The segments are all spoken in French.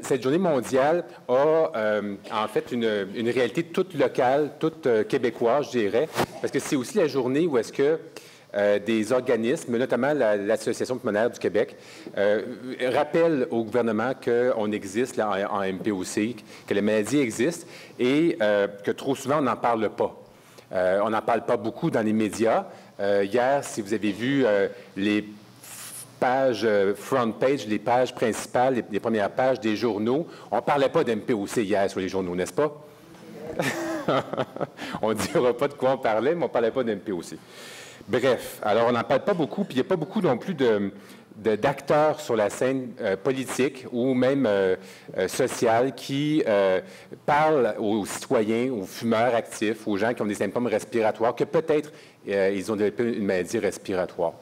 cette journée mondiale a en fait une réalité toute locale, toute québécoise, je dirais, parce que c'est aussi la journée où est-ce que des organismes, notamment l'Association pulmonaire du Québec, rappellent au gouvernement qu'on existe là, en MPOC, que la maladie existe et que trop souvent, on n'en parle pas. On n'en parle pas beaucoup dans les médias. Hier, si vous avez vu les pages front page, les pages principales, les premières pages des journaux, on ne parlait pas d'MPOC hier sur les journaux, n'est-ce pas? On ne dira pas de quoi on parlait, mais on ne parlait pas d'MPOC. Bref, alors on n'en parle pas beaucoup, puis il n'y a pas beaucoup non plus d'acteurs sur la scène politique ou même sociale qui parlent aux citoyens, aux fumeurs actifs, aux gens qui ont des symptômes respiratoires, que peut-être ils ont développé une maladie respiratoire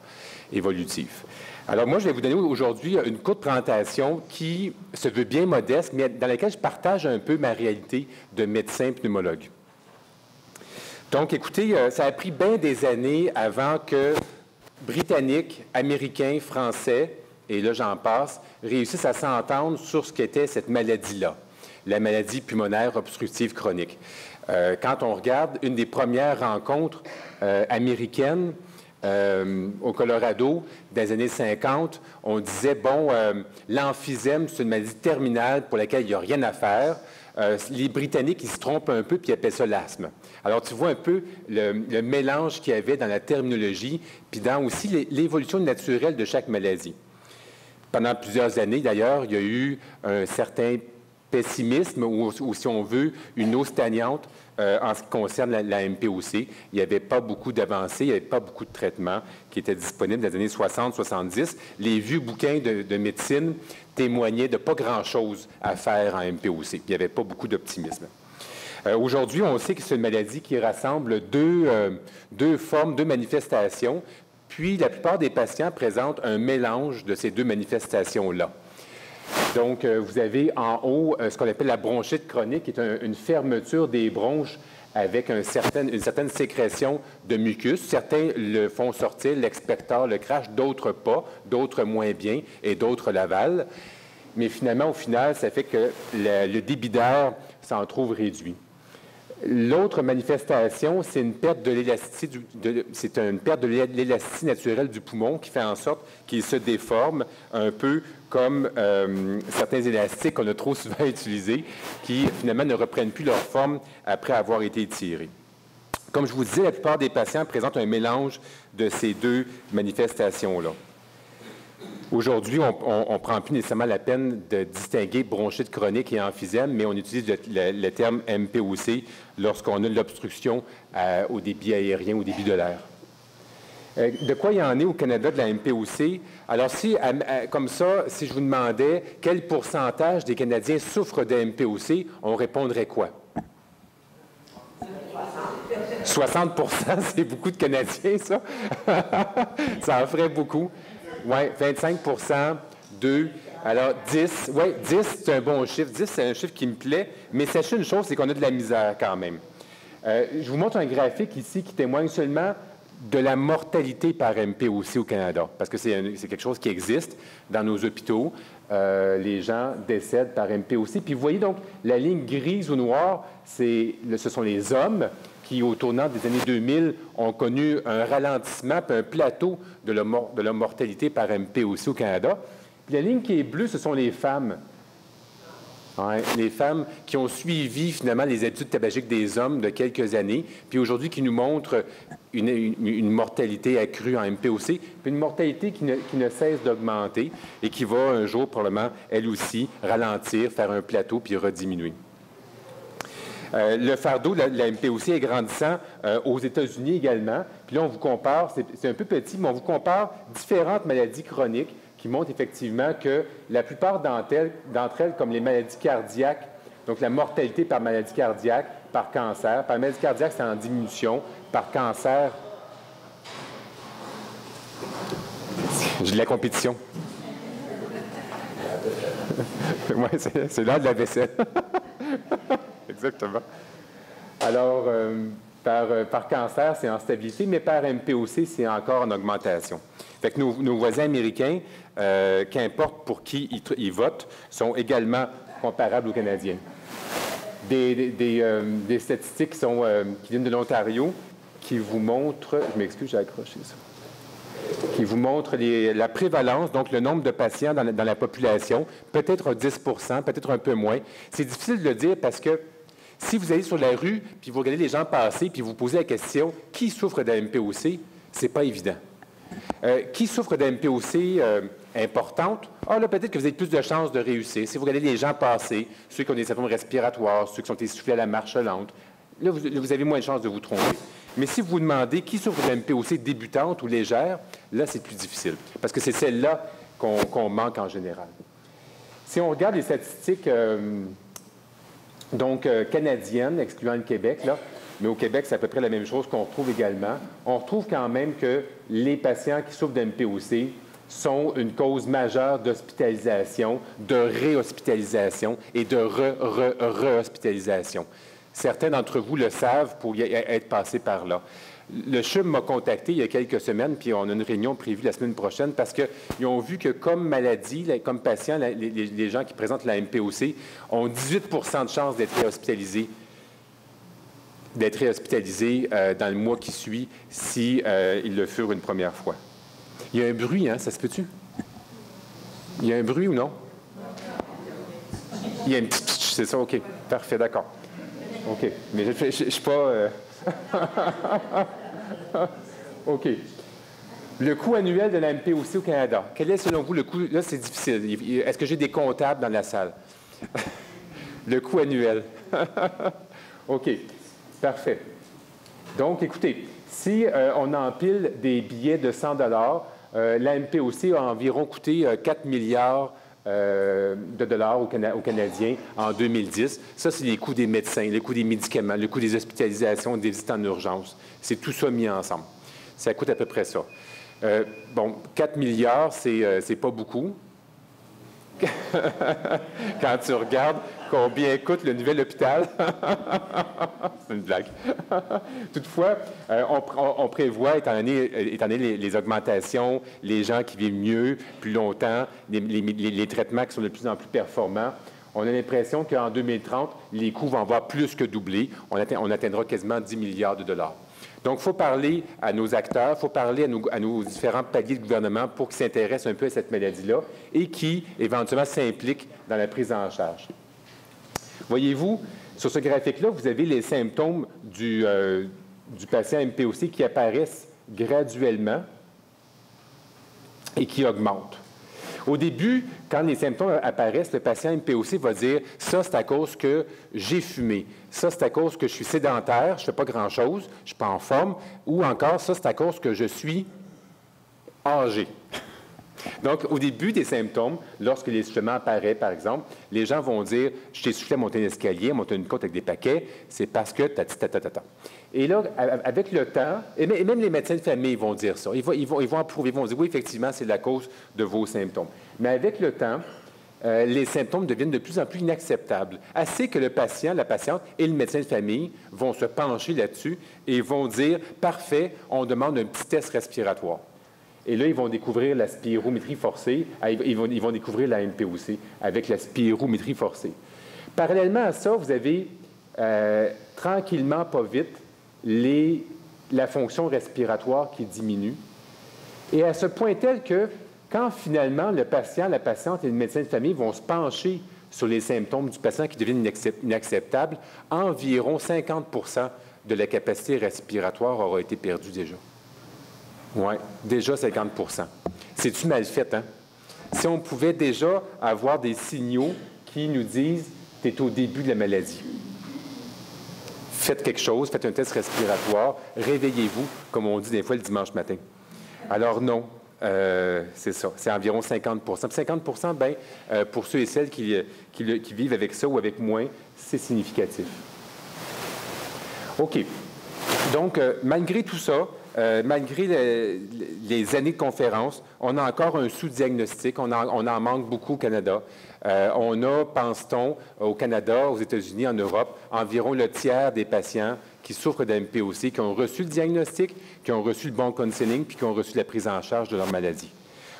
évolutive. Alors moi, je vais vous donner aujourd'hui une courte présentation qui se veut bien modeste, mais dans laquelle je partage un peu ma réalité de médecin pneumologue. Donc, écoutez, ça a pris bien des années avant que Britanniques, Américains, Français, et là j'en passe, réussissent à s'entendre sur ce qu'était cette maladie-là, la maladie pulmonaire obstructive chronique. Quand on regarde une des premières rencontres américaines au Colorado, dans les années 50, on disait, bon, l'emphysème, c'est une maladie terminale pour laquelle il n'y a rien à faire. Les Britanniques, ils se trompent un peu, puis ils appellent ça l'asthme. Alors, tu vois un peu le mélange qu'il y avait dans la terminologie, puis dans aussi l'évolution naturelle de chaque maladie. Pendant plusieurs années, d'ailleurs, il y a eu un certain pessimisme, ou si on veut, une eau stagnante en ce qui concerne la MPOC. Il n'y avait pas beaucoup d'avancées, il n'y avait pas beaucoup de traitements qui étaient disponibles dans les années 60-70. Les vieux bouquins de médecine témoignaient de pas grand-chose à faire en MPOC. Il n'y avait pas beaucoup d'optimisme. Aujourd'hui, on sait que c'est une maladie qui rassemble deux formes, deux manifestations, puis la plupart des patients présentent un mélange de ces deux manifestations-là. Donc, vous avez en haut ce qu'on appelle la bronchite chronique, qui est une fermeture des bronches avec une certaine sécrétion de mucus. Certains le font sortir, l'expectorent, le crachent, d'autres pas, d'autres moins bien et d'autres l'avalent. Mais finalement, au final, ça fait que le débit d'air s'en trouve réduit. L'autre manifestation, c'est une perte de l'élasticité naturelle du poumon qui fait en sorte qu'il se déforme un peu comme certains élastiques qu'on a trop souvent utilisés, qui finalement ne reprennent plus leur forme après avoir été étirés. Comme je vous disais, la plupart des patients présentent un mélange de ces deux manifestations-là. Aujourd'hui, on ne prend plus nécessairement la peine de distinguer bronchite chronique et emphysème, mais on utilise le terme MPOC lorsqu'on a l'obstruction au débit aérien, au débit de l'air. De quoi il y en est au Canada de la MPOC? Alors, comme ça, si je vous demandais quel pourcentage des Canadiens souffrent de MPOC, on répondrait quoi? 60 %, c'est beaucoup de Canadiens, ça? Ça en ferait beaucoup. Oui, 25 2. Alors, 10. Oui, 10, c'est un bon chiffre. 10, c'est un chiffre qui me plaît. Mais sachez une chose, c'est qu'on a de la misère quand même. Je vous montre un graphique ici qui témoigne seulement de la mortalité par MPOC au Canada, parce que c'est quelque chose qui existe dans nos hôpitaux. Les gens décèdent par MPOC. Puis vous voyez donc, la ligne grise ou noire, ce sont les hommes qui, au tournant des années 2000, ont connu un ralentissement puis un plateau de la mortalité par MPOC au Canada. Puis la ligne qui est bleue, ce sont les femmes. Ouais, les femmes qui ont suivi finalement les habitudes tabagiques des hommes de quelques années, puis aujourd'hui qui nous montrent une mortalité accrue en MPOC, puis une mortalité qui ne cesse d'augmenter et qui va un jour probablement, elle aussi, ralentir, faire un plateau puis rediminuer. Le fardeau de la MPOC est grandissant aux États-Unis également. Puis là, on vous compare, c'est un peu petit, mais on vous compare différentes maladies chroniques qui montrent effectivement que la plupart d'entre elles, comme les maladies cardiaques, donc la mortalité par maladie cardiaque, par cancer, par maladie cardiaque, c'est en diminution, par cancer, j'ai de la compétition. Oui, c'est l'heure de la vaisselle. Exactement. Alors, par cancer, c'est en stabilité, mais par MPOC, c'est encore en augmentation. Fait que nos voisins américains, qu'importe pour qui ils votent, sont également comparables aux Canadiens. Des statistiques qui viennent de l'Ontario qui vous montrent, je m'excuse, j'ai accroché ça, qui vous montrent la prévalence, donc le nombre de patients dans la population, peut-être 10 peut-être un peu moins. C'est difficile de le dire parce que si vous allez sur la rue, puis vous regardez les gens passer, puis vous posez la question « Qui souffre de MPOC? » c'est pas évident. Qui souffre de MPOC importante? Ah, là, peut-être que vous avez plus de chances de réussir. Si vous regardez les gens passer, ceux qui ont des symptômes respiratoires, ceux qui sont essoufflés à la marche lente, là, vous avez moins de chances de vous tromper. Mais si vous vous demandez qui souffre de MPOC débutante ou légère, là, c'est plus difficile, parce que c'est celle-là qu'on manque en général. Si on regarde les statistiques canadiennes, excluant le Québec, là, mais au Québec, c'est à peu près la même chose qu'on retrouve également. On retrouve quand même que les patients qui souffrent de MPOC sont une cause majeure d'hospitalisation, de réhospitalisation et de re-hospitalisation. Certains d'entre vous le savent pour y être passés par là. Le CHUM m'a contacté il y a quelques semaines, puis on a une réunion prévue la semaine prochaine, parce qu'ils ont vu que comme maladie, comme patient, les gens qui présentent la MPOC ont 18 de chances d'être réhospitalisés dans le mois qui suit si ils le furent une première fois. Il y a un bruit, hein? Ça se peut-tu? Il y a un bruit ou non? Il y a une petite... C'est ça? OK. Parfait, d'accord. OK. Mais je ne suis pas... OK. Le coût annuel de la MPOC au Canada. Quel est, selon vous, le coût? Là, c'est difficile. Est-ce que j'ai des comptables dans la salle? Le coût annuel. OK. Parfait. Donc, écoutez, si on empile des billets de 100 la MPOC a environ coûté 4 milliards de dollars aux Canadiens en 2010. Ça, c'est les coûts des médecins, les coûts des médicaments, le coût des hospitalisations, des visites en urgence. C'est tout ça mis ensemble. Ça coûte à peu près ça. 4 milliards, c'est pas beaucoup. Quand tu regardes combien coûte le nouvel hôpital. C'est une blague. Toutefois, on prévoit, étant donné les augmentations, les gens qui vivent mieux, plus longtemps, les traitements qui sont de plus en plus performants, on a l'impression qu'en 2030, les coûts vont avoir plus que doublé. On atteindra quasiment 10 milliards de dollars. Donc, il faut parler à nos acteurs, il faut parler à nos différents paliers de gouvernement pour qu'ils s'intéressent un peu à cette maladie-là et qui, éventuellement, s'impliquent dans la prise en charge. Voyez-vous, sur ce graphique-là, vous avez les symptômes du patient MPOC qui apparaissent graduellement et qui augmentent. Au début, quand les symptômes apparaissent, le patient MPOC va dire « ça, c'est à cause que j'ai fumé », « ça, c'est à cause que je suis sédentaire, je ne fais pas grand-chose, je ne suis pas en forme », ou encore « ça, c'est à cause que je suis âgé ». Donc, au début des symptômes, lorsque l'essoufflement apparaît, par exemple, les gens vont dire « je t'ai essoufflé à monter un escalier, à monter une côte avec des paquets, c'est parce que ta. » Et là, avec le temps, et même les médecins de famille vont dire ça, ils vont approuver, ils vont dire « oui, effectivement, c'est la cause de vos symptômes ». Mais avec le temps, les symptômes deviennent de plus en plus inacceptables. Assez que le patient, la patiente et le médecin de famille vont se pencher là-dessus et vont dire « parfait, on demande un petit test respiratoire ». Et là, ils vont découvrir la spirométrie forcée, ils vont découvrir la MPOC avec la spirométrie forcée. Parallèlement à ça, vous avez tranquillement, pas vite, la fonction respiratoire qui diminue. Et à ce point tel que quand finalement le patient, la patiente et le médecin de famille vont se pencher sur les symptômes du patient qui deviennent inacceptables, environ 50 de la capacité respiratoire aura été perdue déjà. Oui, déjà 50 C'est-tu mal fait, hein? Si on pouvait déjà avoir des signaux qui nous disent « tu es au début de la maladie ». Faites quelque chose, faites un test respiratoire, réveillez-vous, comme on dit des fois le dimanche matin. Alors non, c'est ça, c'est environ 50 50 pour ceux et celles qui vivent avec ça ou avec moins, c'est significatif. OK. Donc, malgré tout ça, malgré les années de conférences, on a encore un sous-diagnostic. On en manque beaucoup au Canada. On a, pense-t-on, au Canada, aux États-Unis, en Europe, environ le tiers des patients qui souffrent d'MPOC, qui ont reçu le diagnostic, qui ont reçu le bon counseling, puis qui ont reçu la prise en charge de leur maladie.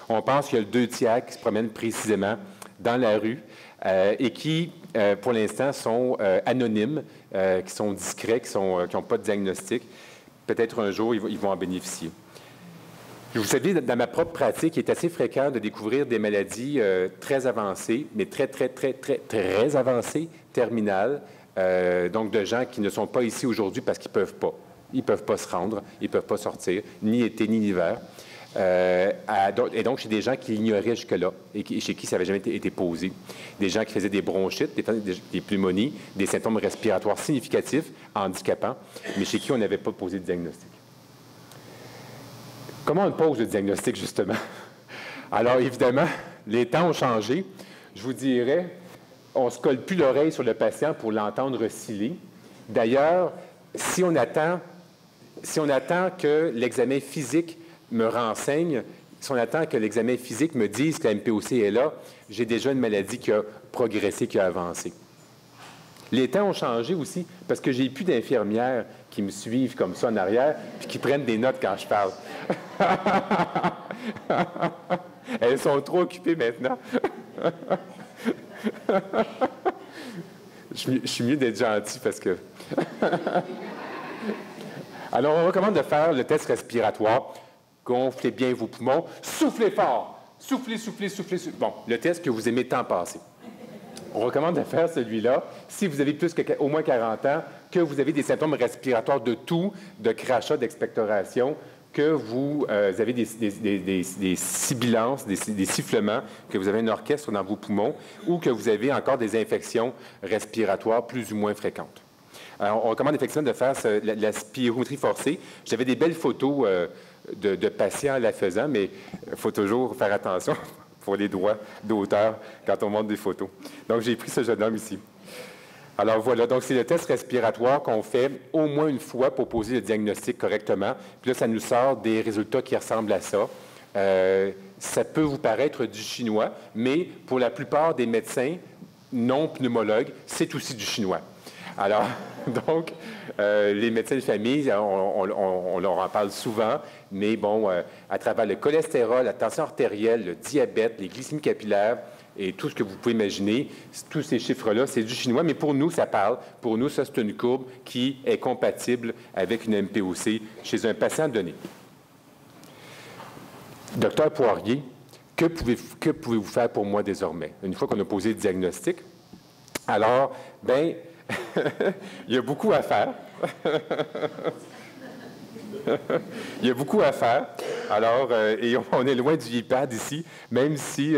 On pense qu'il y a le 2 tiers qui se promènent précisément dans la rue et qui, pour l'instant, sont anonymes, qui sont discrets, qui n'ont pas de diagnostic. Peut-être un jour, ils vont en bénéficier. Vous savez, dans ma propre pratique, il est assez fréquent de découvrir des maladies très avancées, mais très avancées, terminales, donc de gens qui ne sont pas ici aujourd'hui parce qu'ils ne peuvent pas. Ils ne peuvent pas se rendre, ils ne peuvent pas sortir, ni été ni hiver. Et donc, chez des gens qui l'ignoraient jusque-là et chez qui ça n'avait jamais été posé. Des gens qui faisaient des bronchites, des pneumonies, des symptômes respiratoires significatifs, handicapants, mais chez qui on n'avait pas posé de diagnostic. Comment on pose le diagnostic, justement? Alors, évidemment, les temps ont changé. Je vous dirais, on ne se colle plus l'oreille sur le patient pour l'entendre sciller. D'ailleurs, si on attend que l'examen physique me renseigne, si on attend que l'examen physique me dise que la MPOC est là, j'ai déjà une maladie qui a progressé, qui a avancé. Les temps ont changé aussi parce que j'ai plus d'infirmières qui me suivent comme ça en arrière puis qui prennent des notes quand je parle. Elles sont trop occupées maintenant. Je suis mieux d'être gentil parce que... Alors, on recommande de faire le test respiratoire. Gonflez bien vos poumons. Soufflez fort. Soufflez, soufflez, soufflez. Bon, le test que vous aimez tant passer. On recommande de faire celui-là si vous avez au moins 40 ans, que vous avez des symptômes respiratoires de toux, de crachat, d'expectoration, que vous avez des sibilances, des sifflements, que vous avez un orchestre dans vos poumons ou que vous avez encore des infections respiratoires plus ou moins fréquentes. Alors, on recommande effectivement de faire la spirométrie forcée. J'avais des belles photos de patients la faisant, mais il faut toujours faire attention pour les droits d'auteur quand on montre des photos. Donc, j'ai pris ce jeune homme ici. Alors voilà, donc c'est le test respiratoire qu'on fait au moins une fois pour poser le diagnostic correctement. Puis là, ça nous sort des résultats qui ressemblent à ça. Ça peut vous paraître du chinois, mais pour la plupart des médecins non pneumologues, c'est aussi du chinois. Alors, donc, les médecins de famille, on leur en parle souvent, mais bon, à travers le cholestérol, la tension artérielle, le diabète, les glycémies capillaires et tout ce que vous pouvez imaginer, tous ces chiffres-là, c'est du chinois, mais pour nous, ça parle. Pour nous, ça, c'est une courbe qui est compatible avec une MPOC chez un patient donné. Docteur Poirier, que pouvez-vous faire pour moi désormais? Une fois qu'on a posé le diagnostic, alors, bien, il y a beaucoup à faire. Il y a beaucoup à faire. Alors, et on est loin du iPad ici, même si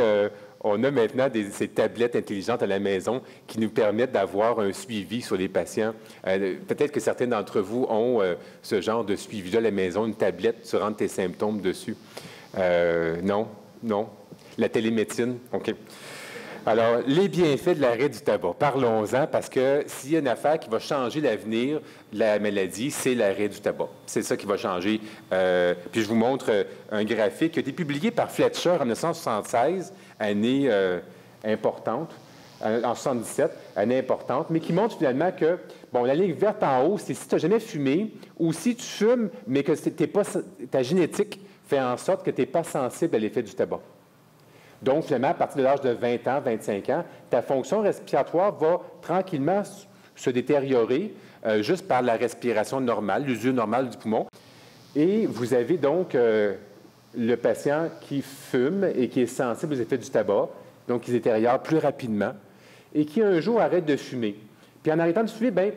on a maintenant ces tablettes intelligentes à la maison qui nous permettent d'avoir un suivi sur les patients. Peut-être que certains d'entre vous ont ce genre de suivi-là à la maison, une tablette, tu rentres tes symptômes dessus. Non. La télémédecine, OK. Alors, les bienfaits de l'arrêt du tabac. Parlons-en, parce que s'il y a une affaire qui va changer l'avenir de la maladie, c'est l'arrêt du tabac. C'est ça qui va changer. Puis je vous montre un graphique qui a été publié par Fletcher en 1976, année importante, en 1977, année importante, mais qui montre finalement que, bon, la ligne verte en haut, c'est si tu n'as jamais fumé ou si tu fumes, mais que ta génétique fait en sorte que tu n'es pas sensible à l'effet du tabac. Donc, finalement, à partir de l'âge de 20 ans, 25 ans, ta fonction respiratoire va tranquillement se détériorer juste par la respiration normale, l'usure normale du poumon. Et vous avez donc le patient qui fume et qui est sensible aux effets du tabac, donc qui se détériore plus rapidement, et qui un jour arrête de fumer. Puis en arrêtant de fumer, bien,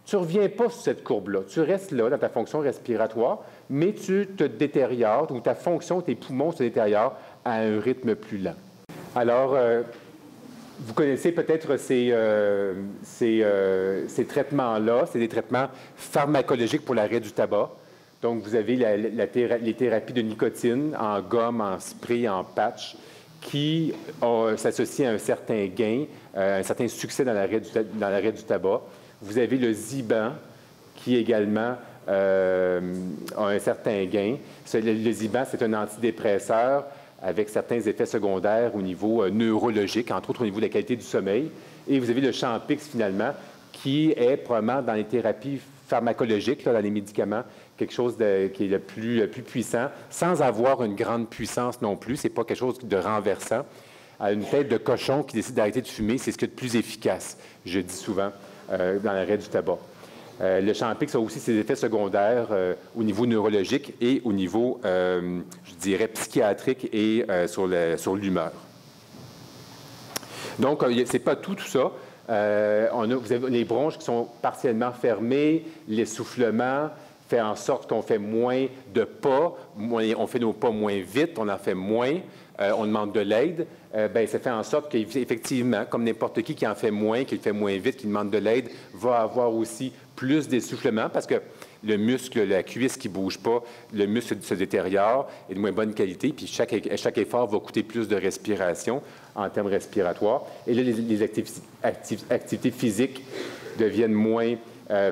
tu ne reviens pas sur cette courbe-là. Tu restes là dans ta fonction respiratoire, mais tu te détériores, ou ta fonction, tes poumons se détériorent à un rythme plus lent. Alors, vous connaissez peut-être ces traitements-là. C'est des traitements pharmacologiques pour l'arrêt du tabac. Donc, vous avez les thérapies de nicotine en gomme, en spray, en patch, qui s'associent à un certain gain, un certain succès dans l'arrêt du tabac. Vous avez le Ziban, qui également a un certain gain. Le Ziban, c'est un antidépresseur avec certains effets secondaires au niveau neurologique, entre autres au niveau de la qualité du sommeil. Et vous avez le Champix, finalement, qui est probablement dans les thérapies pharmacologique là, dans les médicaments, quelque chose qui est le plus puissant, sans avoir une grande puissance non plus. Ce n'est pas quelque chose de renversant. Une tête de cochon qui décide d'arrêter de fumer, c'est ce qui est le plus efficace, je dis souvent, dans l'arrêt du tabac. Le Champix a aussi ses effets secondaires au niveau neurologique et au niveau, je dirais, psychiatrique et sur l'humeur. Donc, ce n'est pas tout ça. Vous avez les bronches qui sont partiellement fermées, l'essoufflement fait en sorte qu'on fait moins de pas, on fait nos pas moins vite, on en fait moins, on demande de l'aide. Ça fait en sorte qu'effectivement, comme n'importe qui en fait moins, qui le fait moins vite, qui demande de l'aide, va avoir aussi plus d'essoufflement parce que le muscle, la cuisse qui ne bouge pas, le muscle se détériore, est de moins bonne qualité, puis chaque effort va coûter plus de respiration en termes respiratoires. Et là, les activités physiques deviennent moins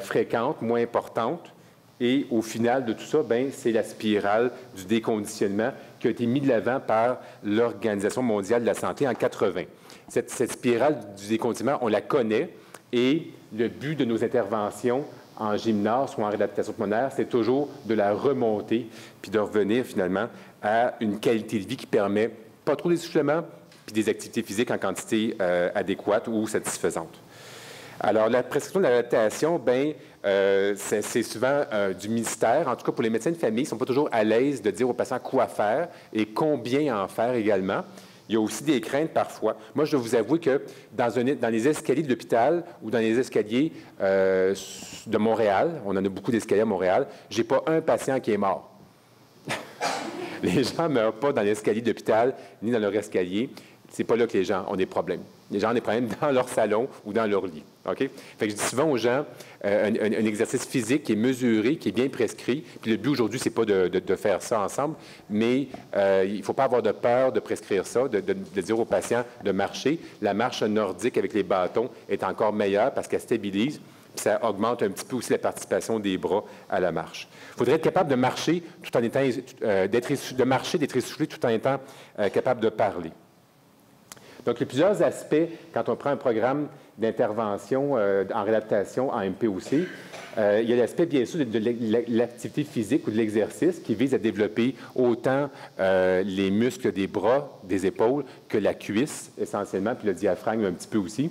fréquentes, moins importantes. Et au final de tout ça, c'est la spirale du déconditionnement qui a été mise de l'avant par l'Organisation mondiale de la santé en 80. Cette spirale du déconditionnement, on la connaît et le but de nos interventions en gymnase ou en réadaptation pulmonaire, c'est toujours de la remonter puis de revenir finalement à une qualité de vie qui permet pas trop d'essoufflement puis des activités physiques en quantité adéquate ou satisfaisante. Alors, la prescription de l'adaptation, c'est souvent du mystère. En tout cas, pour les médecins de famille, ils ne sont pas toujours à l'aise de dire aux patients quoi faire et combien en faire également. Il y a aussi des craintes parfois. Moi, je dois vous avouer que dans les escaliers de l'hôpital ou dans les escaliers de Montréal, on en a beaucoup d'escaliers à Montréal, je n'ai pas un patient qui est mort. Les gens ne meurent pas dans l'escalier de l'hôpital ni dans leur escalier. C'est pas là que les gens ont des problèmes. Les gens ont des problèmes dans leur salon ou dans leur lit. OK? Fait que je dis souvent aux gens, un exercice physique qui est mesuré, qui est bien prescrit. Puis le but aujourd'hui, c'est pas de faire ça ensemble, mais il ne faut pas avoir de peur de prescrire ça, de dire aux patients de marcher. La marche nordique avec les bâtons est encore meilleure parce qu'elle stabilise. Puis ça augmente un petit peu aussi la participation des bras à la marche. Il faudrait être capable de marcher tout en étant, d'être essoufflé tout en étant capable de parler. Donc, il y a plusieurs aspects quand on prend un programme d'intervention en réadaptation en MPOC. Il y a l'aspect, bien sûr, de l'activité physique ou de l'exercice qui vise à développer autant les muscles des bras, des épaules, que la cuisse, essentiellement, puis le diaphragme un petit peu aussi.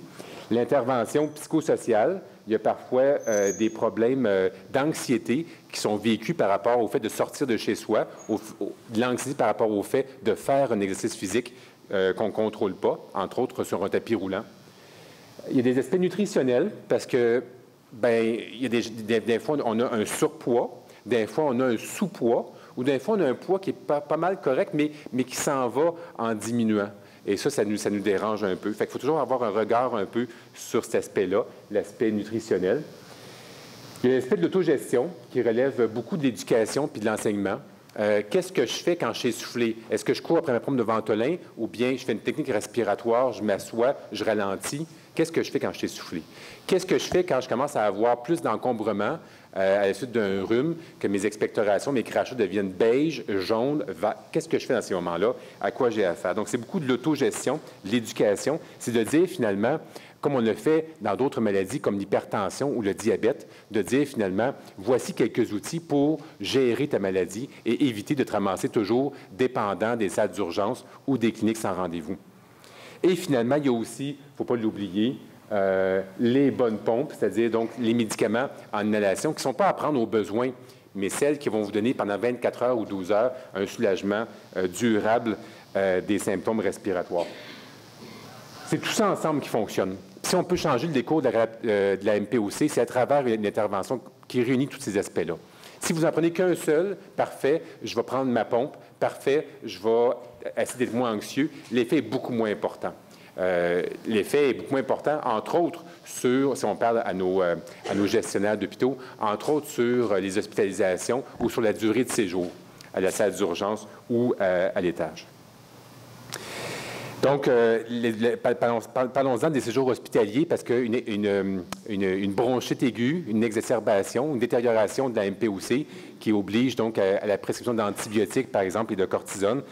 L'intervention psychosociale, il y a parfois des problèmes d'anxiété qui sont vécus par rapport au fait de sortir de chez soi, de l'anxiété par rapport au fait de faire un exercice physique qu'on ne contrôle pas, entre autres sur un tapis roulant. Il y a des aspects nutritionnels parce que, il y a des fois, on a un surpoids, des fois, on a un sous-poids, ou des fois, on a un poids qui est pas mal correct, mais qui s'en va en diminuant. Et ça nous dérange un peu. Fait qu'il faut toujours avoir un regard un peu sur cet aspect-là, l'aspect nutritionnel. Il y a l'aspect de l'autogestion qui relève beaucoup de l'éducation puis de l'enseignement. Qu'est-ce que je fais quand je suis essoufflé? Est-ce que je cours après ma pompe de Ventolin ou bien je fais une technique respiratoire, je m'assois, je ralentis? Qu'est-ce que je fais quand je suis essoufflé? Qu'est-ce que je fais quand je commence à avoir plus d'encombrement à la suite d'un rhume, que mes expectorations, mes crachats deviennent beige, jaune, vert? Qu'est-ce que je fais dans ces moments-là? À quoi j'ai affaire? Donc, c'est beaucoup de l'autogestion, de l'éducation. C'est de dire finalement, comme on le fait dans d'autres maladies comme l'hypertension ou le diabète, de dire finalement, voici quelques outils pour gérer ta maladie et éviter de te ramasser toujours dépendant des salles d'urgence ou des cliniques sans rendez-vous. Et finalement, il y a aussi, il ne faut pas l'oublier, les bonnes pompes, c'est-à-dire donc les médicaments en inhalation qui ne sont pas à prendre aux besoins, mais celles qui vont vous donner pendant 24 heures ou 12 heures un soulagement durable des symptômes respiratoires. C'est tout ça ensemble qui fonctionne. Si on peut changer le décours de la MPOC, c'est à travers une intervention qui réunit tous ces aspects-là. Si vous n'en prenez qu'un seul, parfait, je vais prendre ma pompe, parfait, je vais essayer d'être moins anxieux, l'effet est beaucoup moins important. L'effet est beaucoup moins important, entre autres, si on parle à nos gestionnaires d'hôpitaux, entre autres sur les hospitalisations ou sur la durée de séjour à la salle d'urgence ou à l'étage. Donc, parlons-en des séjours hospitaliers parce qu'une bronchite aiguë, une exacerbation, une détérioration de la MPOC qui oblige donc à la prescription d'antibiotiques, par exemple, et de cortisone,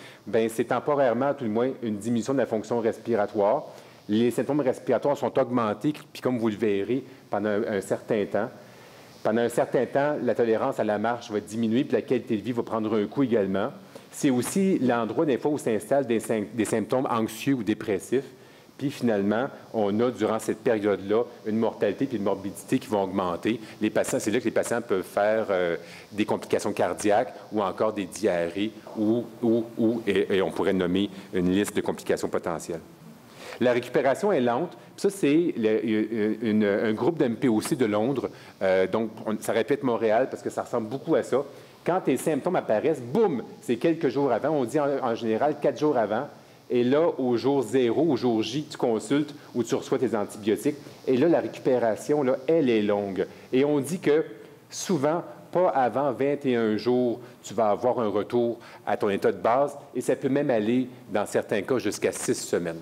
c'est temporairement, à tout le moins, une diminution de la fonction respiratoire. Les symptômes respiratoires sont augmentés, puis comme vous le verrez, pendant un certain temps. Pendant un certain temps, la tolérance à la marche va diminuer, puis la qualité de vie va prendre un coup également. C'est aussi l'endroit des fois où s'installent des symptômes anxieux ou dépressifs. Puis finalement, on a durant cette période-là une mortalité puis une morbidité qui vont augmenter. Les patients, c'est là que les patients peuvent faire des complications cardiaques ou encore des diarrhées et on pourrait nommer une liste de complications potentielles. La récupération est lente. Ça, c'est un groupe de MPOC de Londres. Donc, ça répète Montréal parce que ça ressemble beaucoup à ça. Quand tes symptômes apparaissent, boum, c'est quelques jours avant. On dit en général 4 jours avant. Et là, au jour 0, au jour J, tu consultes ou tu reçois tes antibiotiques. Et là, la récupération, là, elle est longue. Et on dit que souvent, pas avant 21 jours, tu vas avoir un retour à ton état de base. Et ça peut même aller, dans certains cas, jusqu'à 6 semaines.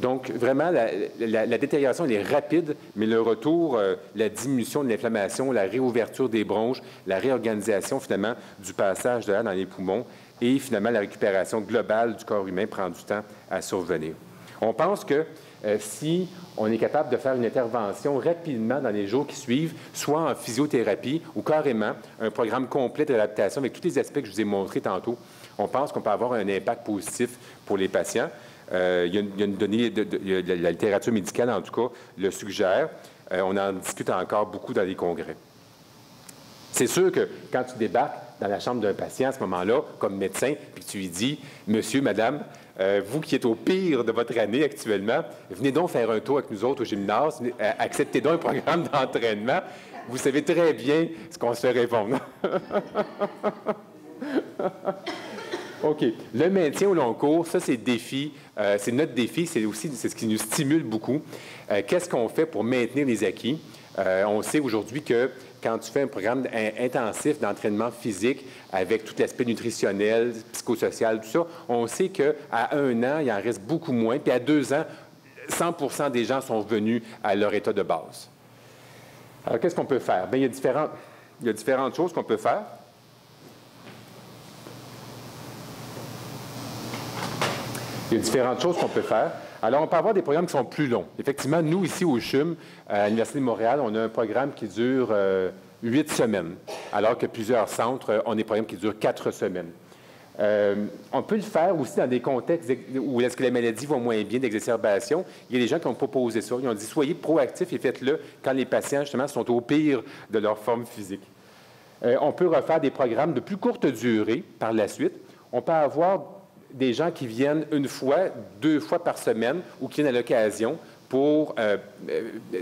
Donc, vraiment, la détérioration, elle est rapide, mais le retour, la diminution de l'inflammation, la réouverture des bronches, la réorganisation, finalement, du passage de l'air dans les poumons, et finalement, la récupération globale du corps humain prend du temps à survenir. On pense que si on est capable de faire une intervention rapidement dans les jours qui suivent, soit en physiothérapie ou carrément un programme complet d'adaptation avec tous les aspects que je vous ai montrés tantôt, on pense qu'on peut avoir un impact positif pour les patients. Il y a une donnée, la littérature médicale, en tout cas, le suggère. On en discute encore beaucoup dans les congrès. C'est sûr que quand tu débarques dans la chambre d'un patient à ce moment-là, comme médecin, puis que tu lui dis, « Monsieur, madame, vous qui êtes au pire de votre année actuellement, venez donc faire un tour avec nous autres au gymnase, acceptez donc un programme d'entraînement. » Vous savez très bien ce qu'on se fait répondre. OK. Le maintien au long cours, ça, c'est le défi. C'est notre défi, c'est ce qui nous stimule beaucoup. Qu'est-ce qu'on fait pour maintenir les acquis? On sait aujourd'hui que quand tu fais un programme intensif d'entraînement physique avec tout l'aspect nutritionnel, psychosocial, tout ça, on sait qu'à 1 an, il en reste beaucoup moins. Puis à 2 ans, 100 des gens sont revenus à leur état de base. Alors, qu'est-ce qu'on peut faire? Bien, il y a différentes choses qu'on peut faire. Il y a différentes choses qu'on peut faire. Alors, on peut avoir des programmes qui sont plus longs. Effectivement, nous, ici au CHUM, à l'Université de Montréal, on a un programme qui dure 8 semaines, alors que plusieurs centres ont des programmes qui durent 4 semaines. On peut le faire aussi dans des contextes où est-ce que la maladie va moins bien, d'exacerbation. Il y a des gens qui ont proposé ça. Ils ont dit, soyez proactifs et faites-le quand les patients, justement, sont au pire de leur forme physique. On peut refaire des programmes de plus courte durée par la suite. On peut avoir des gens qui viennent 1 fois, 2 fois par semaine ou qui viennent à l'occasion pour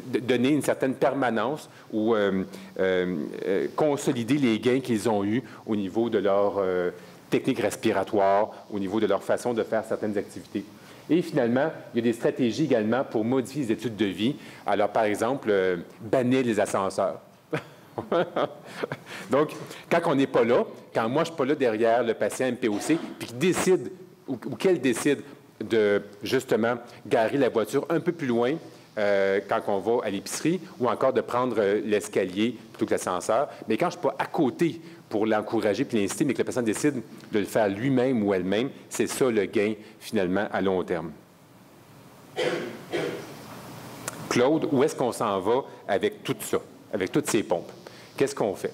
donner une certaine permanence ou consolider les gains qu'ils ont eus au niveau de leur technique respiratoire, au niveau de leur façon de faire certaines activités. Et finalement, il y a des stratégies également pour modifier les études de vie. Alors, par exemple, bannir les ascenseurs. Donc, quand on n'est pas là, quand moi je ne suis pas là derrière le patient MPOC, puis qu'il décide ou qu'elle décide de justement garer la voiture un peu plus loin quand on va à l'épicerie ou encore de prendre l'escalier plutôt que l'ascenseur, mais quand je ne suis pas à côté pour l'encourager puis l'inciter, mais que la personne décide de le faire lui-même ou elle-même, c'est ça le gain finalement à long terme. Claude, où est-ce qu'on s'en va avec tout ça, avec toutes ces pompes? Qu'est-ce qu'on fait?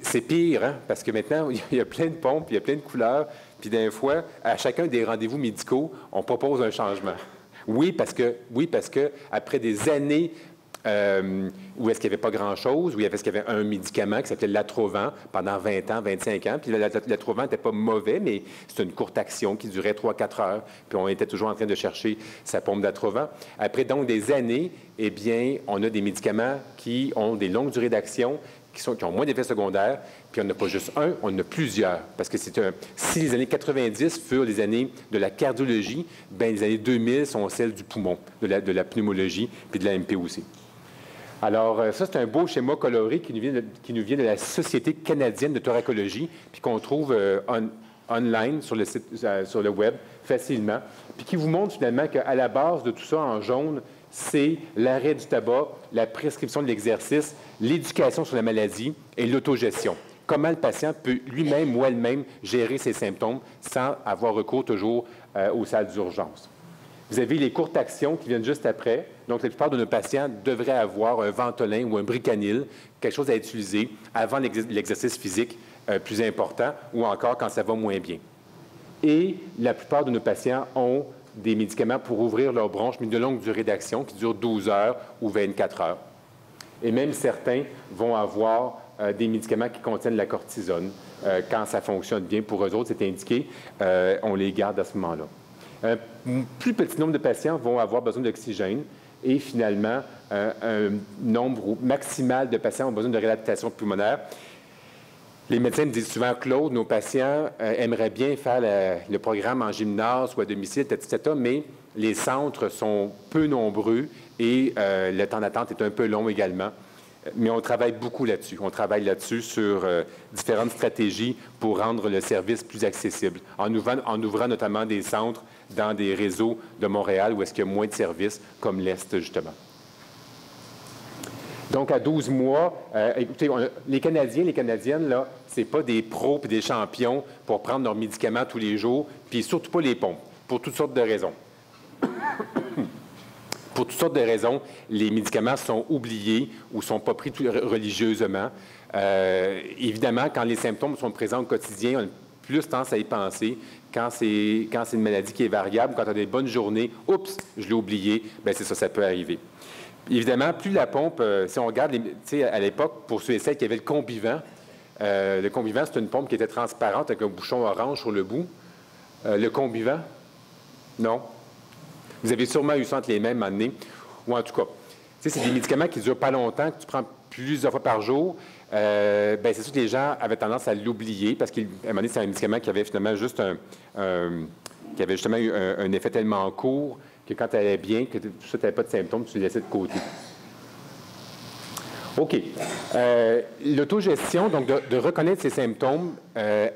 C'est pire, hein? Parce que maintenant, il y a plein de pompes, il y a plein de couleurs, puis des fois, à chacun des rendez-vous médicaux, on propose un changement. Oui, parce que après des années où est-ce qu'il n'y avait pas grand-chose, où est-ce qu'il y avait un médicament qui s'appelait l'Atrovent pendant 20 ans, 25 ans, puis l'Atrovent n'était pas mauvais, mais c'était une courte action qui durait 3-4 heures, puis on était toujours en train de chercher sa pompe d'Atrovent. Après donc des années, eh bien, on a des médicaments qui ont des longues durées d'action, qui ont moins d'effets secondaires, puis on n'a pas juste un, on en a plusieurs. Parce que si les années 90 furent les années de la cardiologie, bien les années 2000 sont celles du poumon, de la pneumologie, puis de la MPOC. Alors, ça, c'est un beau schéma coloré qui nous vient de la Société canadienne de thoracologie, puis qu'on trouve online sur le web facilement, puis qui vous montre finalement qu'à la base de tout ça en jaune, c'est l'arrêt du tabac, la prescription de l'exercice, l'éducation sur la maladie et l'autogestion. Comment le patient peut lui-même ou elle-même gérer ses symptômes sans avoir recours toujours aux salles d'urgence. Vous avez les courtes actions qui viennent juste après. Donc, la plupart de nos patients devraient avoir un Ventolin ou un Bricanil, quelque chose à utiliser avant l'exercice physique plus important ou encore quand ça va moins bien. Et la plupart de nos patients ont des médicaments pour ouvrir leurs bronches, mais de longue durée d'action qui durent 12 heures ou 24 heures. Et même certains vont avoir des médicaments qui contiennent la cortisone. Quand ça fonctionne bien pour eux autres, c'est indiqué, on les garde à ce moment-là. Un plus petit nombre de patients vont avoir besoin d'oxygène et finalement, un nombre maximal de patients ont besoin de réadaptation pulmonaire. Les médecins me disent souvent, Claude, nos patients aimeraient bien faire le programme en gymnase ou à domicile, etc., mais les centres sont peu nombreux et le temps d'attente est un peu long également. Mais on travaille beaucoup là-dessus. On travaille là-dessus sur différentes stratégies pour rendre le service plus accessible, en ouvrant notamment des centres dans des réseaux de Montréal où est-ce qu'il y a moins de services, comme l'Est, justement. Donc, à 12 mois, écoutez, les Canadiens, les Canadiennes, là, ce n'est pas des pros et des champions pour prendre leurs médicaments tous les jours, puis surtout pas les pompes, pour toutes sortes de raisons. Pour toutes sortes de raisons, les médicaments sont oubliés ou ne sont pas pris religieusement. Évidemment, quand les symptômes sont présents au quotidien, on a plus tendance à y penser. Quand c'est une maladie qui est variable, quand on a des bonnes journées, « Oups, je l'ai oublié », bien c'est ça, ça peut arriver. Évidemment, plus la pompe, si on regarde, à l'époque, pour ceux et celles qui avaient le Combivent, c'est une pompe qui était transparente avec un bouchon orange sur le bout. Le Combivent? Non? Vous avez sûrement eu ça entre les mêmes années, ou en tout cas, c'est des médicaments qui ne durent pas longtemps, que tu prends plusieurs fois par jour. C'est sûr que les gens avaient tendance à l'oublier parce qu'à un moment donné, c'est un médicament qui avait finalement juste qui avait justement eu un effet tellement court que quand tu allais bien, que tout ça, tu n'avais pas de symptômes, tu le laissais de côté. OK. L'autogestion, donc de reconnaître ces symptômes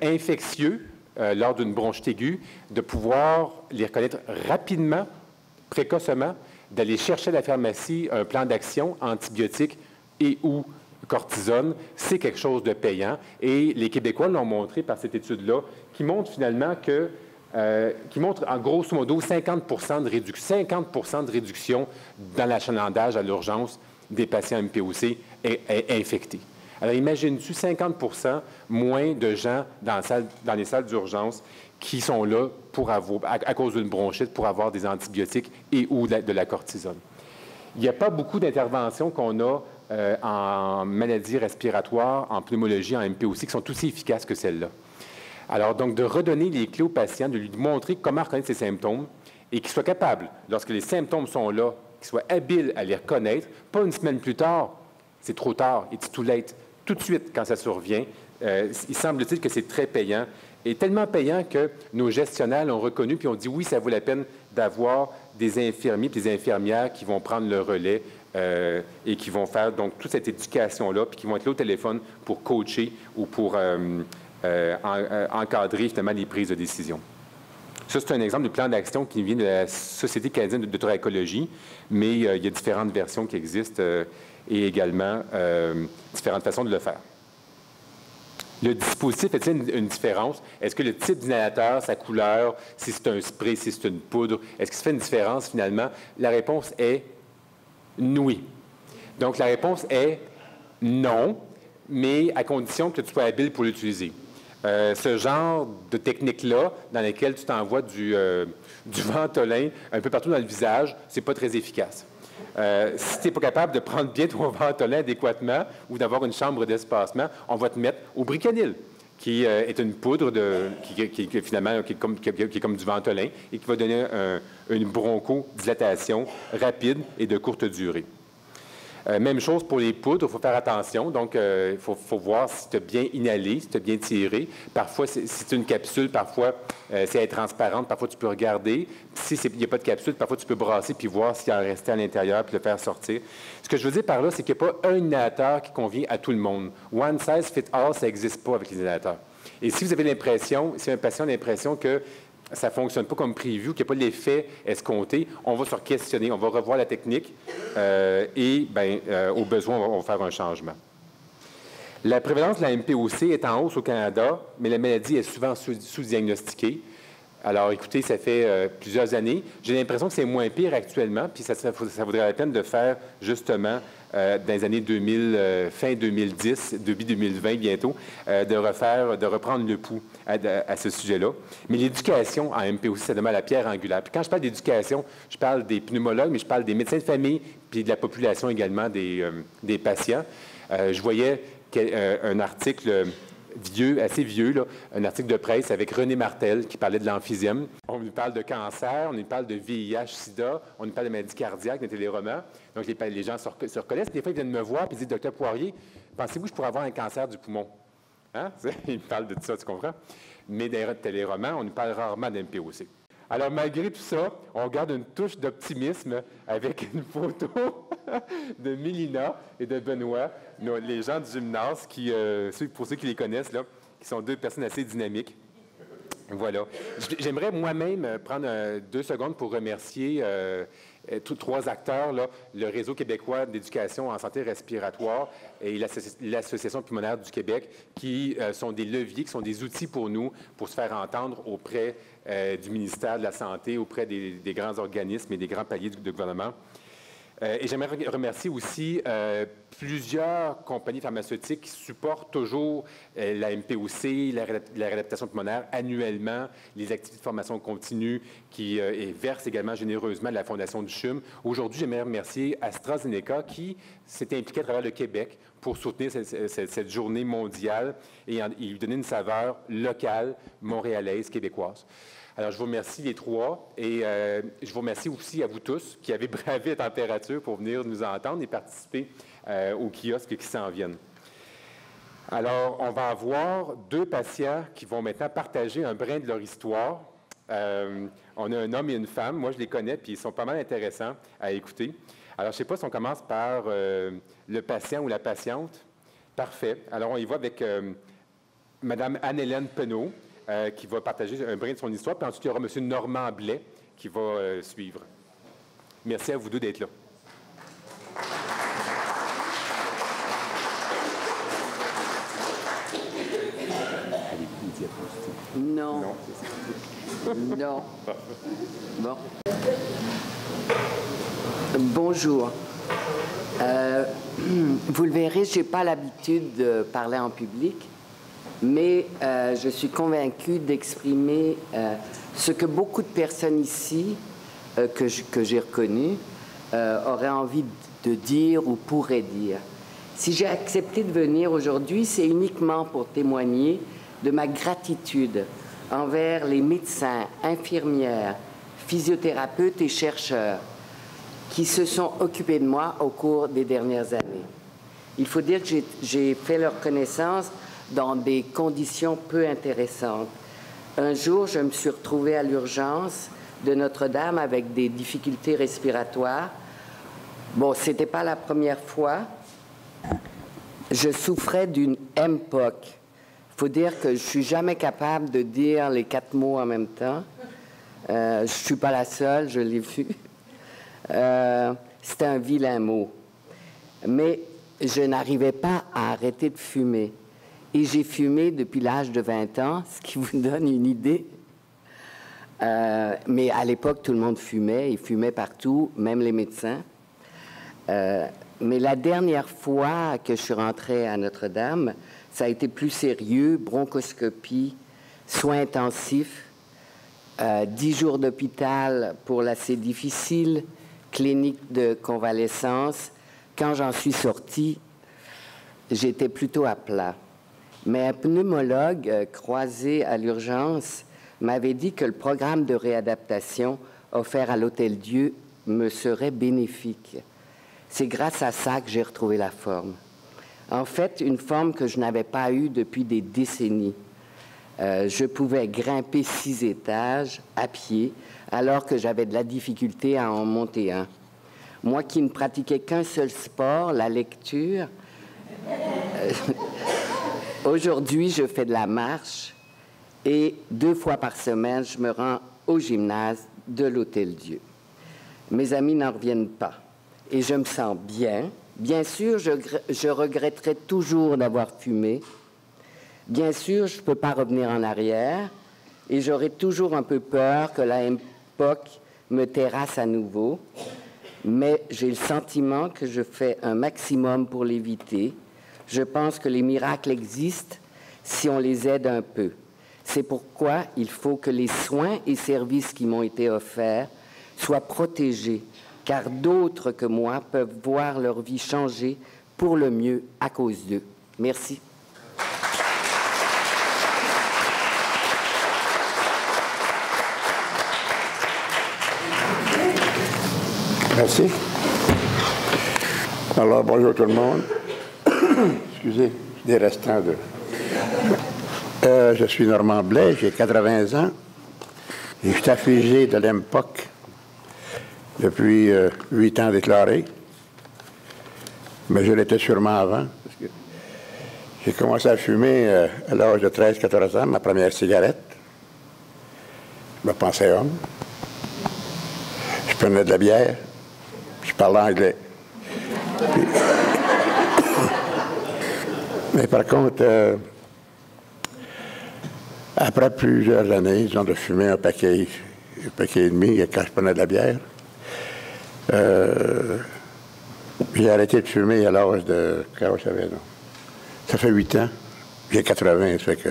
infectieux lors d'une bronchite aiguë, de pouvoir les reconnaître rapidement, précocement, d'aller chercher à la pharmacie un plan d'action antibiotique et ou cortisone, c'est quelque chose de payant. Et les Québécois l'ont montré par cette étude-là, qui montre finalement que, qui montre en grosso modo 50 de réduction dans l'achalandage à l'urgence des patients MPOC infectés. Alors, imagines-tu 50 moins de gens dans les salles d'urgence qui sont là pour avoir, à cause d'une bronchite, pour avoir des antibiotiques et ou de la cortisone. Il n'y a pas beaucoup d'interventions qu'on a en maladies respiratoires, en pneumologie, en MPOC, qui sont aussi efficaces que celles-là. Alors, donc, de redonner les clés au patient, de lui montrer comment reconnaître ses symptômes et qu'il soit capable, lorsque les symptômes sont là, qu'il soit habile à les reconnaître, pas une semaine plus tard, c'est trop tard, it's too late. Tout de suite, quand ça survient, il semble-t-il que c'est très payant, et tellement payant que nos gestionnaires l'ont reconnu, puis ont dit oui, ça vaut la peine d'avoir des infirmiers et des infirmières qui vont prendre le relais et qui vont faire donc toute cette éducation-là, puis qui vont être là au téléphone pour coacher ou pour encadrer justement les prises de décision. Ça, c'est un exemple du plan d'action qui vient de la Société canadienne de toxicologie, mais il y a différentes versions qui existent et également différentes façons de le faire. Le dispositif fait-il une différence? Est-ce que le type d'inhalateur, sa couleur, si c'est un spray, si c'est une poudre, est-ce que ça fait une différence finalement? La réponse est oui. Donc, la réponse est non, mais à condition que tu sois habile pour l'utiliser. Ce genre de technique-là, dans laquelle tu t'envoies du Ventolin un peu partout dans le visage, c'est pas très efficace. Si tu n'es pas capable de prendre bien ton Ventolin adéquatement ou d'avoir une chambre d'espacement, on va te mettre au Bricanil, qui est une poudre qui est comme du Ventolin et qui va donner une bronchodilation rapide et de courte durée. Même chose pour les poudres, il faut faire attention. Donc, il faut voir si tu as bien inhalé, si tu as bien tiré. Parfois, si c'est une capsule, parfois, si elle est transparente, parfois tu peux regarder. Si il n'y a pas de capsule, parfois tu peux brasser puis voir s'il en restait à l'intérieur puis le faire sortir. Ce que je veux dire par là, c'est qu'il n'y a pas un inhalateur qui convient à tout le monde. One size fit all, ça n'existe pas avec les inhalateurs. Et si vous avez l'impression, si un patient a l'impression que ça ne fonctionne pas comme prévu, qu'il n'y a pas l'effet escompté, on va se questionner, on va revoir la technique et, au besoin, on va faire un changement. La prévalence de la MPOC est en hausse au Canada, mais la maladie est souvent sous-diagnostiquée. Alors, écoutez, ça fait plusieurs années. J'ai l'impression que c'est moins pire actuellement, puis ça vaudrait la peine de faire, justement, dans les années 2000, fin 2010, début 2020 bientôt, de reprendre le pouls à ce sujet-là. Mais l'éducation en MPOC, ça demande la pierre angulaire. Puis quand je parle d'éducation, je parle des pneumologues, mais je parle des médecins de famille, puis de la population également des patients. Je voyais un article assez vieux, là, un article de presse avec René Martel qui parlait de l'emphysème. On nous parle de cancer, on nous parle de VIH, SIDA, on nous parle de maladies cardiaques, des téléromans. Donc, les gens se reconnaissent. Des fois, ils viennent me voir et disent, Docteur Poirier, pensez-vous que je pourrais avoir un cancer du poumon? Hein? Ils me parlent de tout ça, tu comprends? Mais des téléromans, on nous parle rarement d'MPOC. Alors, malgré tout ça, on garde une touche d'optimisme avec une photo de Mélina et de Benoît, les gens du gymnase, pour ceux qui les connaissent, là, qui sont deux personnes assez dynamiques. Voilà. J'aimerais moi-même prendre 2 secondes pour remercier tous 3 acteurs, là, le Réseau québécois d'éducation en santé respiratoire et l'Association pulmonaire du Québec, qui sont des leviers, qui sont des outils pour nous, pour se faire entendre auprès du ministère de la Santé, auprès des grands organismes et des grands paliers de gouvernement. Et j'aimerais remercier aussi plusieurs compagnies pharmaceutiques qui supportent toujours la MPOC, la réadaptation pulmonaire annuellement, les activités de formation continue et versent également généreusement à la Fondation du CHUM. Aujourd'hui, j'aimerais remercier AstraZeneca qui s'est impliqué à travers le Québec pour soutenir cette journée mondiale et lui donner une saveur locale, montréalaise, québécoise. Alors, je vous remercie les 3 et je vous remercie aussi à vous tous qui avez bravé la température pour venir nous entendre et participer aux kiosques qui s'en viennent. Alors, on va avoir 2 patients qui vont maintenant partager un brin de leur histoire. On a un homme et une femme. Moi, je les connais, puis ils sont pas mal intéressants à écouter. Alors, je ne sais pas si on commence par le patient ou la patiente. Parfait. Alors, on y va avec Mme Anne-Hélène Penaud, qui va partager un brin de son histoire. Puis ensuite, il y aura M. Normand Blais qui va suivre. Merci à vous 2 d'être là. Non. Non. Bon. Bonjour. Vous le verrez, je n'ai pas l'habitude de parler en public, mais je suis convaincue d'exprimer ce que beaucoup de personnes ici, que j'ai reconnues, auraient envie de dire ou pourraient dire. Si j'ai accepté de venir aujourd'hui, c'est uniquement pour témoigner de ma gratitude envers les médecins, infirmières, physiothérapeutes et chercheurs qui se sont occupés de moi au cours des dernières années. Il faut dire que j'ai fait leur connaissance dans des conditions peu intéressantes. Un jour, je me suis retrouvée à l'urgence de Notre-Dame avec des difficultés respiratoires. Bon, ce n'était pas la première fois. Je souffrais d'une MPOC. Il faut dire que je ne suis jamais capable de dire les 4 mots en même temps. Je ne suis pas la seule, je l'ai vu. C'était un vilain mot. Mais je n'arrivais pas à arrêter de fumer. Et j'ai fumé depuis l'âge de 20 ans, ce qui vous donne une idée. Mais à l'époque, tout le monde fumait. Ils fumaient partout, même les médecins. Mais la dernière fois que je suis rentrée à Notre-Dame, ça a été plus sérieux, bronchoscopie, soins intensifs, 10 jours d'hôpital pour l'assez difficile, clinique de convalescence. Quand j'en suis sortie, j'étais plutôt à plat. Mais un pneumologue croisé à l'urgence m'avait dit que le programme de réadaptation offert à l'Hôtel-Dieu me serait bénéfique. C'est grâce à ça que j'ai retrouvé la forme. En fait, une forme que je n'avais pas eue depuis des décennies. Je pouvais grimper 6 étages à pied, alors que j'avais de la difficulté à en monter un. Moi qui ne pratiquais qu'un seul sport, la lecture, aujourd'hui, je fais de la marche et 2 fois par semaine, je me rends au gymnase de l'Hôtel-Dieu. Mes amis n'en reviennent pas et je me sens bien. Bien sûr, je regretterai toujours d'avoir fumé. Bien sûr, je ne peux pas revenir en arrière et j'aurais toujours un peu peur que la MPOC me terrasse à nouveau, mais j'ai le sentiment que je fais un maximum pour l'éviter. Je pense que les miracles existent si on les aide un peu. C'est pourquoi il faut que les soins et services qui m'ont été offerts soient protégés, car d'autres que moi peuvent voir leur vie changer pour le mieux à cause d'eux. Merci. Merci. Alors, bonjour tout le monde. Excusez, des restants de... je suis Normand Blais, j'ai 80 ans et je suis affligé de l'MPOC depuis 8 ans déclarés. Mais je l'étais sûrement avant. Parce que j'ai commencé à fumer à l'âge de 13-14 ans, ma première cigarette. Je me pensais homme. Je prenais de la bière. Je parlais anglais. Puis... Mais par contre, après plusieurs années, disons, de fumer un paquet et demi quand je prenais de la bière, j'ai arrêté de fumer à l'âge de... Quand je savais, non? Ça fait 8 ans. J'ai 80, ça fait que...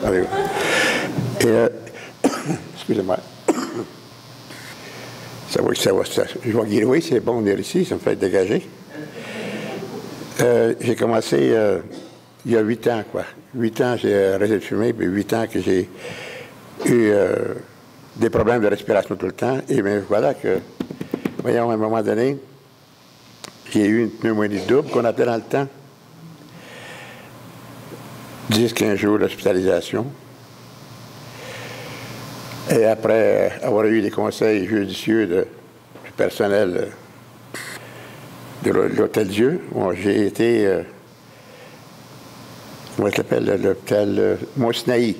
Allez. Et... excusez-moi. Ça va, je vois que oui, c'est bon de venir ici, ça me fait dégager. J'ai commencé il y a 8 ans, quoi. 8 ans, j'ai arrêté de fumer, puis 8 ans que j'ai eu des problèmes de respiration tout le temps. Et bien, voilà que, voyons, à un moment donné, j'ai eu une pneumonie double qu'on appelait dans le temps. 10-15 jours d'hospitalisation. Et après avoir eu des conseils judicieux du personnel de l'Hôtel-Dieu, bon, j'ai été, comment ça s'appelle, l'hôpital Mont-Sinaï,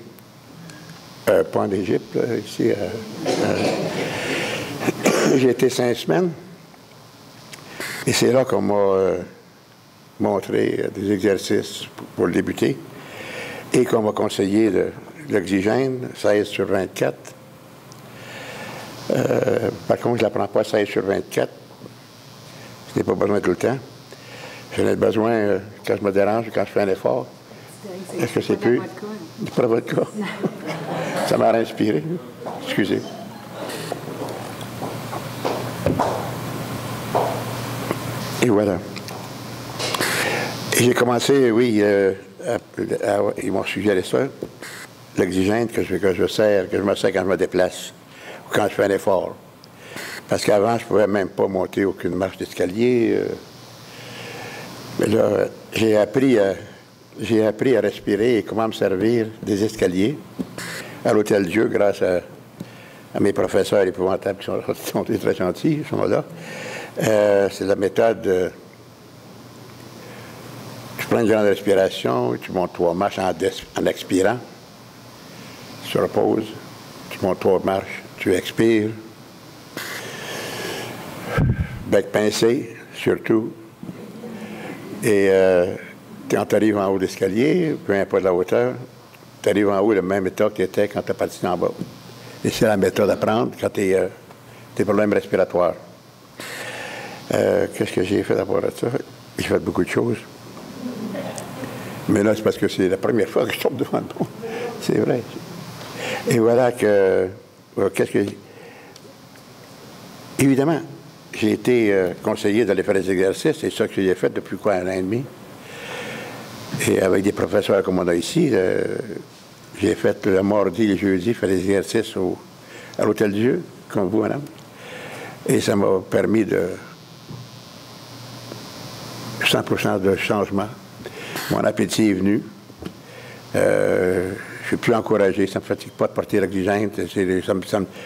pas en Égypte, ici. J'ai été 5 semaines, et c'est là qu'on m'a montré des exercices pour le débuter, et qu'on m'a conseillé de l'oxygène, 16/24. Par contre, je ne la prends pas 16/24. Je n'ai pas besoin tout le temps. J'en ai besoin quand je me dérange, quand je fais un effort. Est-ce que c'est plus... Pas votre cas. Ça m'a inspiré. Excusez. Et voilà. Et j'ai commencé, oui, ils m'ont suggéré ça. L'oxygène que je me sers quand je me déplace ou quand je fais un effort. Parce qu'avant, je ne pouvais même pas monter aucune marche d'escalier. Mais là, j'ai appris à respirer et comment me servir des escaliers à l'Hôtel-Dieu grâce à mes professeurs épouvantables qui sont très gentils, ils sont là. C'est la méthode... tu prends une grande respiration, tu montes 3 marches en expirant. Tu reposes, tu montes 3 marches, tu expires. Bec pincé, surtout. Et quand tu arrives en haut de l'escalier, peu importe la hauteur, tu arrives en haut le même état que tu étais quand tu es parti en bas. Et c'est la méthode à prendre quand tu as des problèmes respiratoires. Qu'est-ce que j'ai fait d'abord de ça? J'ai fait beaucoup de choses. Mais là, c'est parce que c'est la première fois que je tombe devant le monde. C'est vrai. Et voilà que... qu'est-ce que... Évidemment, j'ai été conseillé d'aller faire des exercices. C'est ça que j'ai fait depuis quoi, 1 an et demi. Et avec des professeurs comme on a ici, j'ai fait le mardi et le jeudi, faire des exercices à l'Hôtel-Dieu, comme vous, madame. Et ça m'a permis de 100% de changement. Mon appétit est venu. Je suis plus encouragé. Ça ne me fatigue pas de porter l'oxygène.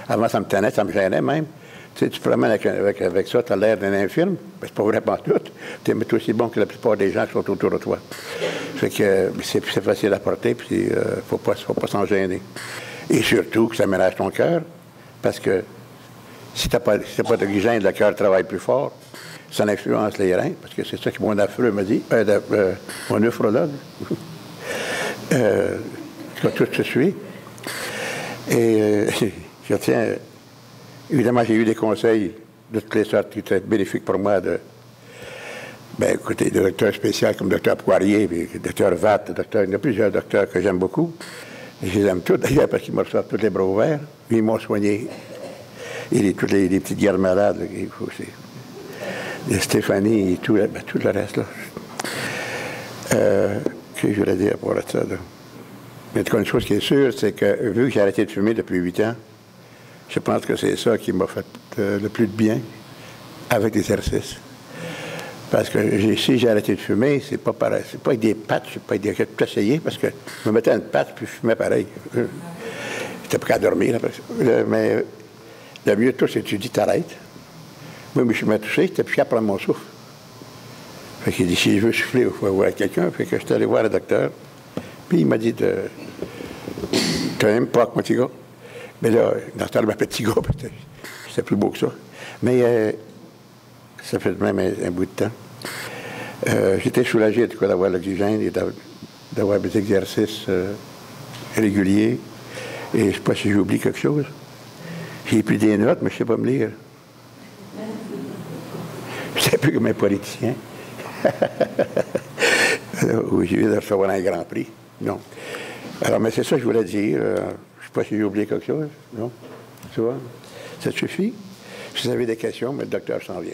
Avant, ça me tenait, ça me gênait même. Tu sais, tu te promènes avec ça, tu as l'air d'un infirme. Ben, c'est pas vrai pour tout. Tu es aussi bon que la plupart des gens qui sont autour de toi. Fait que c'est facile à porter, puis il ne faut pas s'en gêner. Et surtout que ça ménage ton cœur, parce que si tu n'as pas d'oxygène, le cœur travaille plus fort. Ça influence les reins, parce que c'est ça que mon affreux m'a dit, mon nephrologue. Tout se suit. Et je tiens, évidemment, j'ai eu des conseils de toutes les sortes qui étaient bénéfiques pour moi. Écoutez, des docteurs spéciaux comme Dr Poirier, puis Dr Vatt, il y a plusieurs docteurs que j'aime beaucoup. Et je les aime tous, d'ailleurs, parce qu'ils me reçoivent tous les bras ouverts. Puis ils m'ont soigné. Et tous les petites guerres malades, il faut aussi. Et Stéphanie et tout le reste, là. Qu'est-ce que je voulais dire pour ça, là? Mais en tout cas, une chose qui est sûre, c'est que vu que j'ai arrêté de fumer depuis 8 ans, je pense que c'est ça qui m'a fait le plus de bien avec l'exercice. Parce que si j'ai arrêté de fumer, c'est pas pareil. C'est pas avec des patchs, c'est pas avec des... J'ai tout essayé parce que je me mettais une patch puis je fumais pareil. J'étais pas qu'à dormir. Là, mais le mieux de tout, c'est que tu dis t'arrêtes. Moi, je me suis touché, j'étais plus capable de prendre mon souffle. Fait qu'il dit, si je veux souffler, il faut voir quelqu'un. Fait que j'étais allé voir le docteur. Puis il m'a dit, quand même pas avec mon petit gars. Mais là, le docteur m'appelait petit gars, c'était plus beau que ça. Mais ça fait même un bout de temps. J'étais soulagé, en tout cas, d'avoir l'oxygène et d'avoir des exercices réguliers. Et je ne sais pas si j'oublie quelque chose. J'ai pris des notes, mais je ne sais pas me lire. C'est un peu comme un politicien. Oui, j'ai viens de recevoir un grand prix. Non. Alors, mais c'est ça que je voulais dire. Je ne sais pas si j'ai oublié quelque chose. Non? Tu vois? Ça te suffit? Si vous avez des questions, mais le docteur s'en vient.